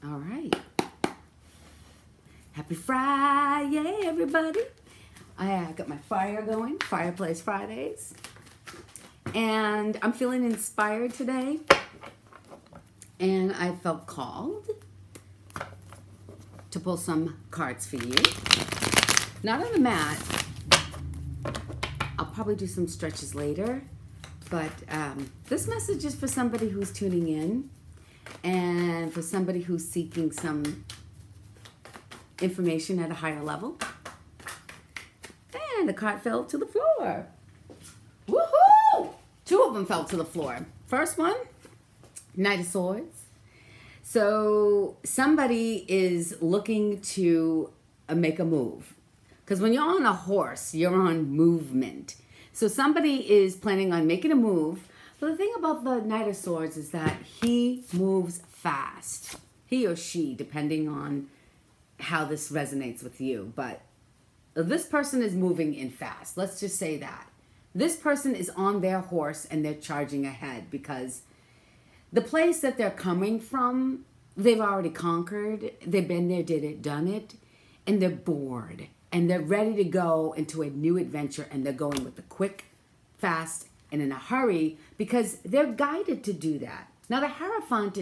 All right. Happy Friday, everybody. I got my fire going, Fireplace Fridays. And I'm feeling inspired today. And I felt called to pull some cards for you. Not on the mat. I'll probably do some stretches later. But this message is for somebody who's tuning in and for somebody who's seeking some information at a higher level. And the card fell to the floor. Woohoo! Two of them fell to the floor. First one, Knight of Swords. So somebody is looking to make a move. Because when you're on a horse, you're on movement. So somebody is planning on making a move. But the thing about the Knight of Swords is that he moves fast. He or she, depending on how this resonates with you. But this person is moving in fast. Let's just say that. This person is on their horse and they're charging ahead because the place that they're coming from, they've already conquered. They've been there, did it, done it. And they're bored. And they're ready to go into a new adventure. And they're going with the quick, fast, and in a hurry because they're guided to do that. Now the Hierophant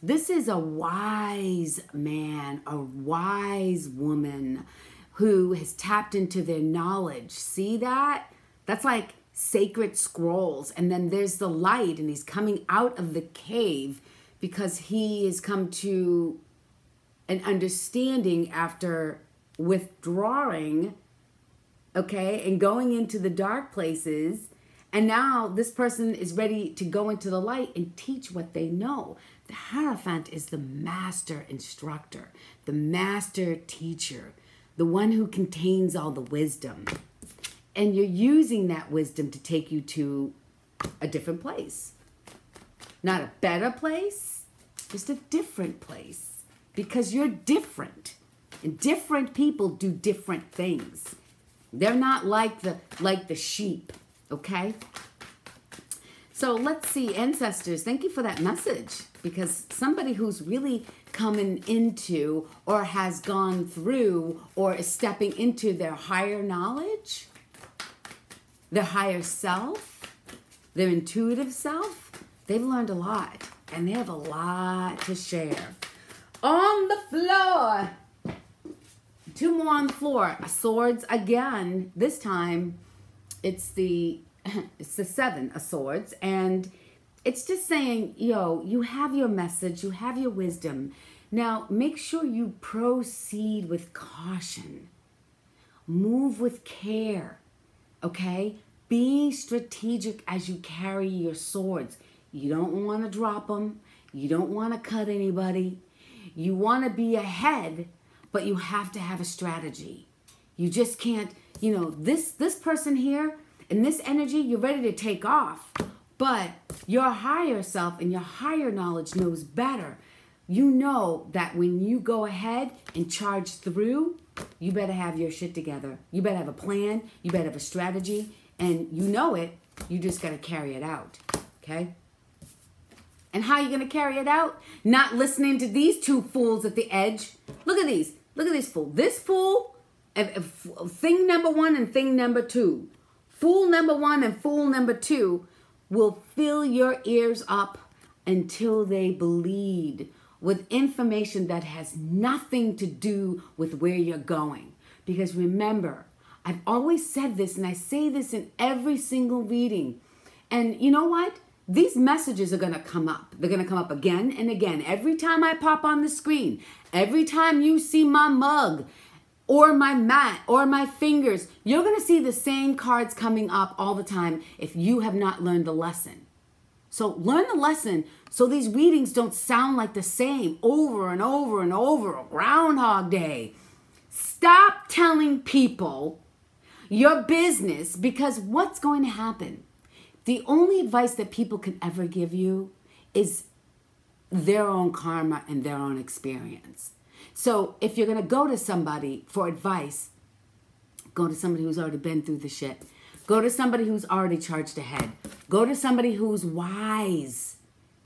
this is a wise man, a wise woman who has tapped into their knowledge. See that? That's like sacred scrolls. And then there's the light and he's coming out of the cave because he has come to an understanding after withdrawing, okay, and going into the dark places. And now this person is ready to go into the light and teach what they know. The Hierophant is the master instructor, the master teacher, the one who contains all the wisdom. And you're using that wisdom to take you to a different place. Not a better place, just a different place. Because you're different. And different people do different things. They're not like the sheep. Okay, so let's see, ancestors, thank you for that message because somebody who's really coming into or has gone through or is stepping into their higher knowledge, their higher self, their intuitive self, they've learned a lot and they have a lot to share. On the floor, two more on the floor, Swords again, this time. It's the Seven of Swords, and it's just saying, yo, you have your message, you have your wisdom. Now, make sure you proceed with caution. Move with care, okay? Be strategic as you carry your swords. You don't want to drop them. You don't want to cut anybody. You want to be ahead, but you have to have a strategy. You just can't, you know, this person here, in this energy, you're ready to take off. But your higher self and your higher knowledge knows better. You know that when you go ahead and charge through, you better have your shit together. You better have a plan. You better have a strategy. And you know it. You just got to carry it out. Okay? And how are you going to carry it out? Not listening to these two fools at the edge. Look at these. Look at this fool. This fool, thing number one and thing number two. Fool number one and fool number two will fill your ears up until they bleed with information that has nothing to do with where you're going. Because remember, I've always said this, and I say this in every single reading. And you know what? These messages are going to come up. They're going to come up again and again. Every time I pop on the screen, every time you see my mug, or my mat, or my fingers, you're going to see the same cards coming up all the time if you have not learned the lesson. So learn the lesson so these readings don't sound like the same over and over and over, Groundhog Day. Stop telling people your business because what's going to happen? The only advice that people can ever give you is their own karma and their own experience. So if you're going to go to somebody for advice, go to somebody who's already been through the shit. Go to somebody who's already charged ahead. Go to somebody who's wise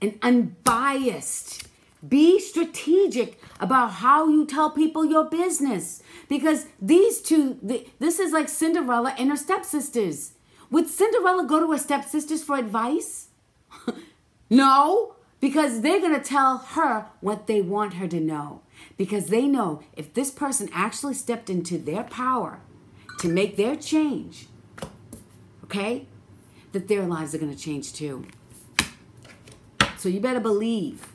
and unbiased Be strategic about how you tell people your business. Because these two, this is like Cinderella and her stepsisters. Would Cinderella go to her stepsisters for advice? No, because they're going to tell her what they want her to know. Because they know if this person actually stepped into their power to make their change, okay, that their lives are going to change too. So you better believe.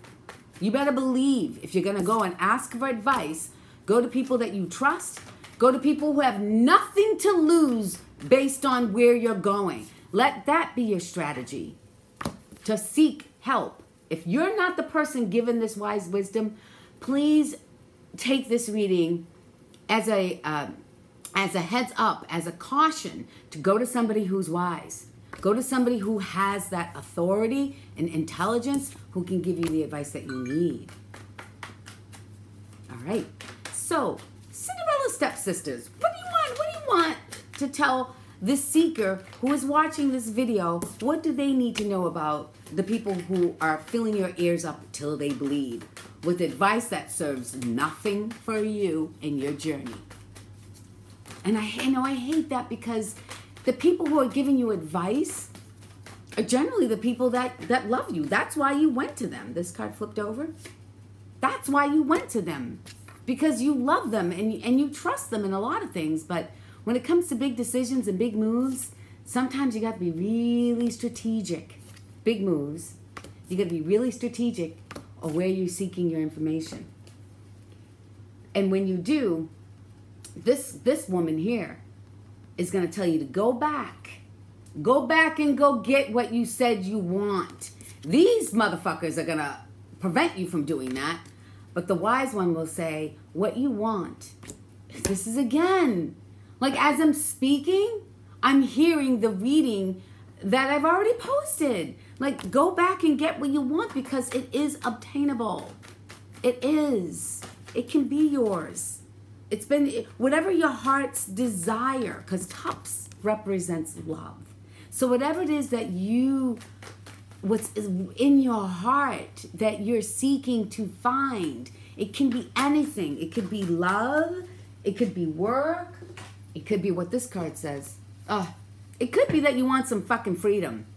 You better believe if you're going to go and ask for advice, go to people that you trust. Go to people who have nothing to lose based on where you're going. Let that be your strategy, to seek help. If you're not the person given this wise wisdom, please take this reading as a heads up, as a caution to go to somebody who's wise. Go to somebody who has that authority and intelligence, who can give you the advice that you need. All right. So, Cinderella stepsisters, what do you want? What do you want to tell this seeker who is watching this video? What do they need to know about the people who are filling your ears up till they bleed with advice that serves nothing for you in your journey? And I hate that, because the people who are giving you advice are generally the people that love you. That's why you went to them. This card flipped over. That's why you went to them, because you love them and you trust them in a lot of things. But when it comes to big decisions and big moves, sometimes you got to be really strategic. Big moves, you got to be really strategic of where you're seeking your information. And when you do, this woman here is going to tell you to go back and go get what you said you want. These motherfuckers are going to prevent you from doing that. But the wise one will say, what you want. This is again, like as I'm speaking, I'm hearing the reading that I've already posted. Like, go back and get what you want, because it is obtainable. It is. It can be yours. It's been whatever your heart's desire, because cups represents love. So whatever it is that what's in your heart that you're seeking to find, it can be anything. It could be love. It could be work. It could be what this card says. It could be that you want some fucking freedom,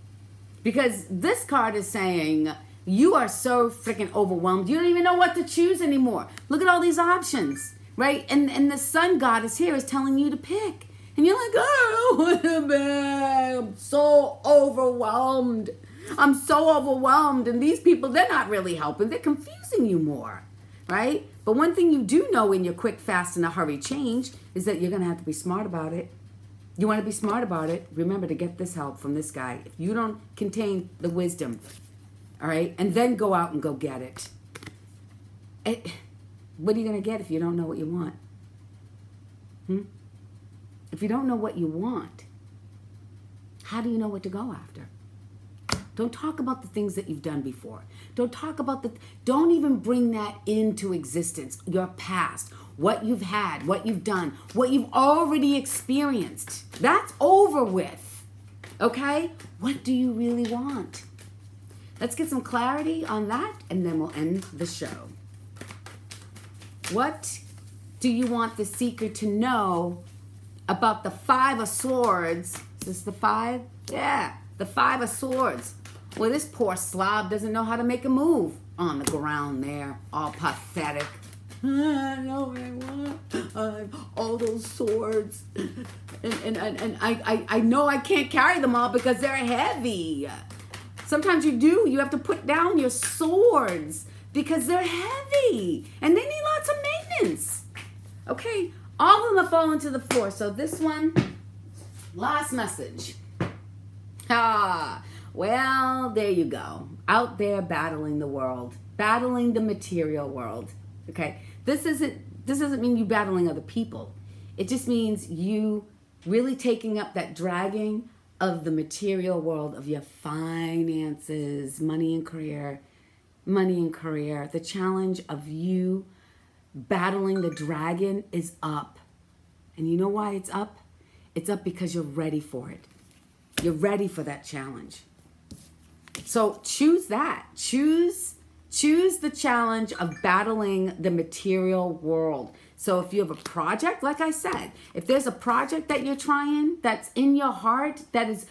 because this card is saying you are so freaking overwhelmed. You don't even know what to choose anymore. Look at all these options. Right? And the sun goddess here is telling you to pick. And you're like, oh, what a bag. I'm so overwhelmed. I'm so overwhelmed. And these people, they're not really helping. They're confusing you more. Right? But one thing you do know in your quick, fast, and a hurry change is that you're going to have to be smart about it. You want to be smart about it, remember to get this help from this guy. If you don't contain the wisdom, all right? And then go out and go get it. What are you going to get if you don't know what you want? If you don't know what you want, how do you know what to go after? Don't talk about the things that you've done before. Don't even bring that into existence. Your past, what you've had, what you've done, what you've already experienced. That's over with. Okay? What do you really want? Let's get some clarity on that, and then we'll end the show. What do you want the seeker to know about the Five of Swords? Is this the five? Yeah, the Five of Swords. Well, this poor slob doesn't know how to make a move on the ground there, all pathetic. I know what I want. All those swords. And I know I can't carry them all because they're heavy. Sometimes you have to put down your swords because they're heavy and they need lots of maintenance. Okay, all of them are falling to the floor. So this one, last message. Well, there you go. Out there battling the world, battling the material world. Okay, this doesn't mean you battling other people. It just means you really taking up that dragging of the material world, of your finances, money and career. The challenge of you battling the dragon is up. And you know why it's up? It's up because you're ready for it. You're ready for that challenge. So choose that. Choose Choose the challenge of battling the material world. So if you have a project, like I said, if there's a project that you're trying that's in your heart, that is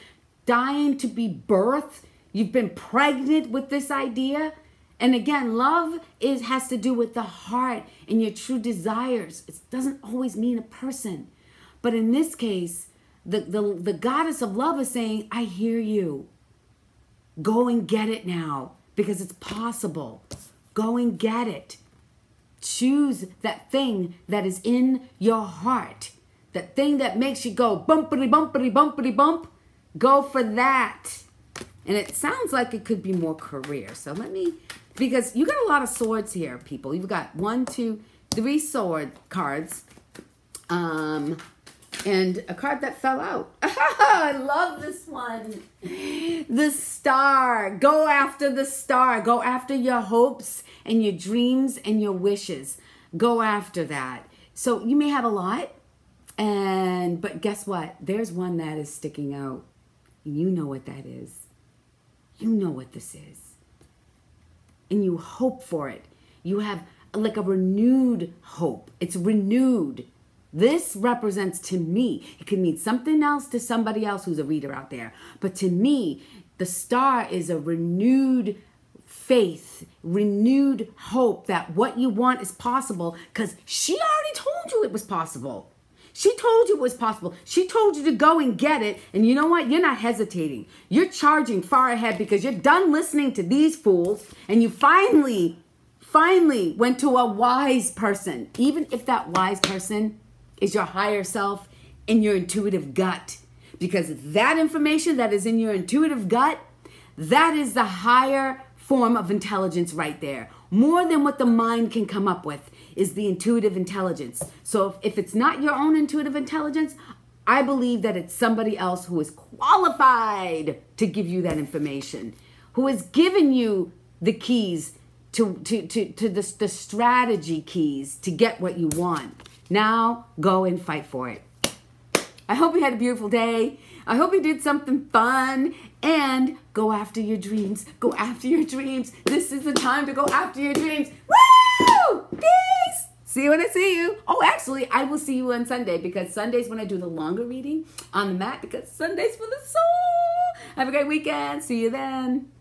dying to be birthed, you've been pregnant with this idea. And again, love has to do with the heart and your true desires. It doesn't always mean a person. But in this case, the goddess of love is saying, I hear you. Go and get it now because it's possible. Go and get it. Choose that thing that is in your heart. That thing that makes you go bumpity, bumpity, bumpity, bump. Go for that. And it sounds like it could be more career. So because you got a lot of swords here, people. You've got 1, 2, 3 sword cards. And a card that fell out. I love this one. The star. Go after the star. Go after your hopes and your dreams and your wishes. Go after that. So you may have a lot. But guess what? There's one that is sticking out. You know what that is. You know what this is. And you hope for it. You have like a renewed hope. It's renewed. This represents, to me, it can mean something else to somebody else who's a reader out there. But to me, the star is a renewed faith, renewed hope that what you want is possible because she already told you it was possible. She told you it was possible. She told you to go and get it. And you know what? You're not hesitating. You're charging far ahead because you're done listening to these fools and you finally went to a wise person. Even if that wise person is your higher self in your intuitive gut. Because that information that is in your intuitive gut, that is the higher form of intelligence right there. More than what the mind can come up with is the intuitive intelligence. So if it's not your own intuitive intelligence, I believe that it's somebody else who is qualified to give you that information, who has given you the keys to the strategy keys to get what you want. Now go and fight for it. I hope you had a beautiful day. I hope you did something fun and go after your dreams. Go after your dreams. This is the time to go after your dreams. Woo! Peace! See you when I see you. Oh, actually, I will see you on Sunday because Sunday's when I do the longer reading on the mat because Sunday's for the soul. Have a great weekend. See you then.